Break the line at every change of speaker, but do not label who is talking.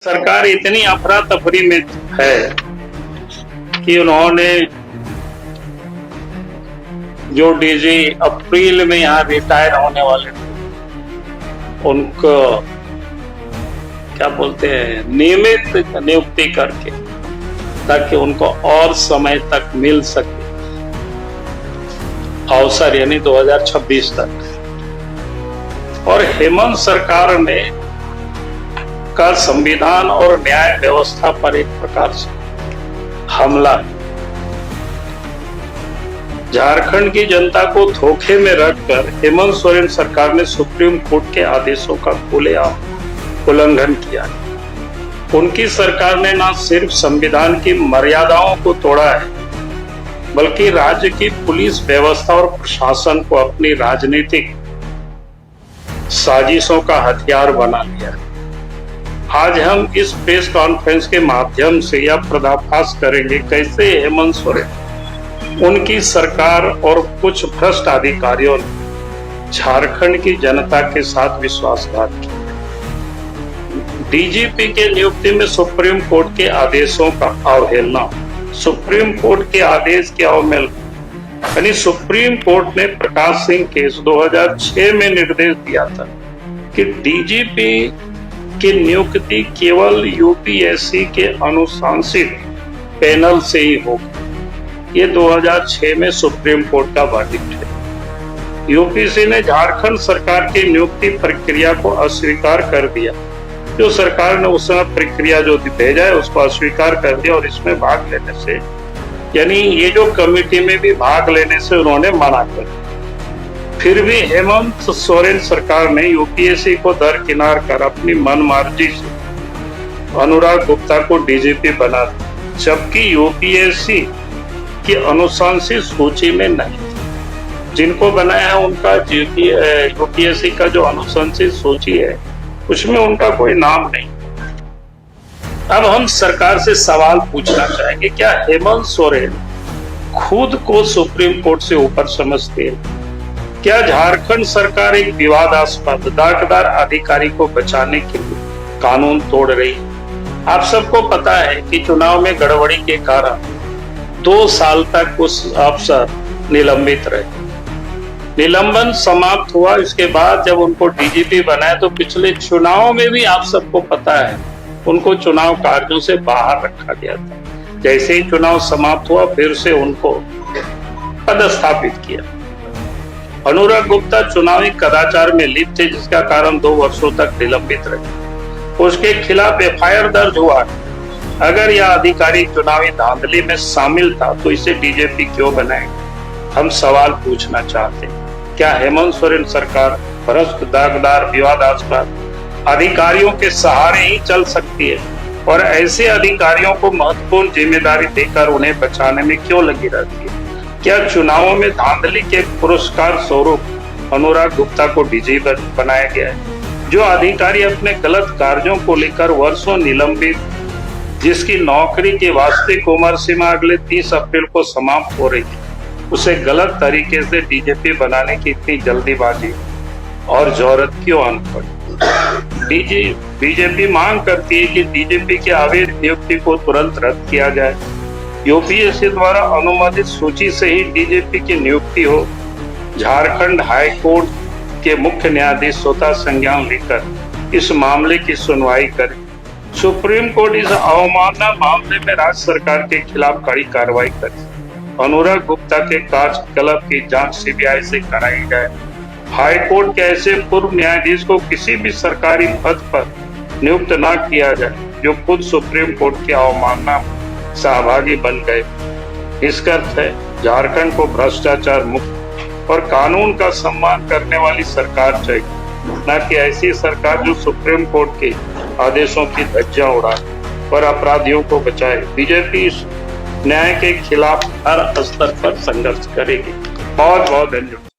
सरकार इतनी अफरा तफरी में है कि उन्होंने जो डीजी अप्रैल में यहाँ रिटायर होने वाले थे उनको क्या बोलते हैं नियमित नियुक्ति करके ताकि उनको और समय तक मिल सके अवसर, यानी 2026 तक। और हेमंत सरकार ने का संविधान और न्याय व्यवस्था पर एक प्रकार से हमला, झारखंड की जनता को धोखे में रखकर हेमंत सोरेन सरकार ने सुप्रीम कोर्ट के आदेशों का खुलेआम उल्लंघन किया। उनकी सरकार ने न सिर्फ संविधान की मर्यादाओं को तोड़ा है, बल्कि राज्य की पुलिस व्यवस्था और प्रशासन को अपनी राजनीतिक साजिशों का हथियार बना लिया। आज हम इस प्रेस कॉन्फ्रेंस के माध्यम से यह पर्दाफाश करेंगे कैसे हेमंत सोरेन, उनकी सरकार और कुछ भ्रष्ट अधिकारियों ने झारखंड की जनता के साथ विश्वासघात किया। डीजीपी के नियुक्ति में सुप्रीम कोर्ट के आदेशों का अवहेलना, सुप्रीम कोर्ट के आदेश की अवहेलना, यानी सुप्रीम कोर्ट ने प्रकाश सिंह केस 2006 में निर्देश दिया था कि डीजीपी की नियुक्ति केवल यूपीएससी के अनुशासित पैनल से ही होगी। ये 2006 में सुप्रीम कोर्ट का वर्डिक्ट है। यूपीएससी ने झारखंड सरकार की नियुक्ति प्रक्रिया को अस्वीकार कर दिया। जो सरकार ने उस समय प्रक्रिया जो भेजा है उसको अस्वीकार कर दिया और इसमें भाग लेने से, यानी ये जो कमेटी में भी भाग लेने से उन्होंने मना कर दिया। फिर भी हेमंत सोरेन सरकार ने यूपीएससी को दरकिनार कर अपनी मनमर्जी से अनुराग गुप्ता को डीजीपी बना दिया, जबकि यूपीएससी की अनुशंसित सूची में नहीं थी। जिनको बनाया है उनका यूपीएससी का जो अनुशंसित सूची है उसमें उनका कोई नाम नहीं। अब हम सरकार से सवाल पूछना चाहेंगे, क्या हेमंत सोरेन खुद को सुप्रीम कोर्ट से ऊपर समझते हैं? क्या झारखंड सरकार एक विवादास्पद दागदार अधिकारी को बचाने के लिए कानून तोड़ रही है? आप सबको पता है कि चुनाव में गड़बड़ी के कारण 2 साल तक उस अफसर निलंबित रहे। निलंबन समाप्त हुआ, इसके बाद जब उनको डीजीपी बनाया तो पिछले चुनाव में भी आप सबको पता है उनको चुनाव कार्यों से बाहर रखा गया था। जैसे ही चुनाव समाप्त हुआ फिर से उनको पदस्थापित किया। अनुराग गुप्ता चुनावी कदाचार में लिप्त थे, जिसका कारण 2 वर्षों तक निलंबित रहे। उसके खिलाफ एफआईआर दर्ज हुआ। अगर यह अधिकारी चुनावी धांधली में शामिल था तो इसे डीजीपी क्यों बनाएगा? हम सवाल पूछना चाहते हैं। क्या हेमंत सोरेन सरकार भ्रष्ट दागदार विवादास्पद अधिकारियों के सहारे ही चल सकती है और ऐसे अधिकारियों को महत्वपूर्ण जिम्मेदारी देकर उन्हें बचाने में क्यों लगी रहती है? क्या चुनावों में धांधली के पुरस्कार स्वरूप अनुराग गुप्ता को डीजीपी बनाया गया है? जो अधिकारी अपने गलत कार्यों को लेकर वर्षों निलंबित, जिसकी नौकरी की वास्तविक उम्र सीमा अगले 30 अप्रैल को समाप्त हो रही है, उसे गलत तरीके से डीजीपी बनाने की इतनी जल्दीबाजी और जरूरत क्यों आन पड़ी? बीजेपी मांग करती है कि डीजीपी की अवैध नियुक्ति को तुरंत रद्द किया जाए। यूपीएससी द्वारा अनुमोदित सूची से ही डीजीपी की नियुक्ति हो। झारखंड हाई कोर्ट के मुख्य न्यायाधीश स्वतः संज्ञान लेकर इस मामले की सुनवाई करें। सुप्रीम कोर्ट इस अवमानना मामले में राज्य सरकार के खिलाफ कड़ी कार्रवाई करे। अनुराग गुप्ता के कार्यकलाप की जांच सीबीआई से कराई जाए। हाई कोर्ट के ऐसे पूर्व न्यायाधीश को किसी भी सरकारी पद पर नियुक्त न किया जाए जो खुद सुप्रीम कोर्ट की अवमानना सहभागी बन गए। इसका अर्थ है झारखंड को भ्रष्टाचार मुक्त और कानून का सम्मान करने वाली सरकार चाहिए, न कि ऐसी सरकार जो सुप्रीम कोर्ट के आदेशों की धज्जियां उड़ाए और अपराधियों को बचाए। बीजेपी न्याय के खिलाफ हर स्तर पर संघर्ष करेगी। बहुत बहुत धन्यवाद।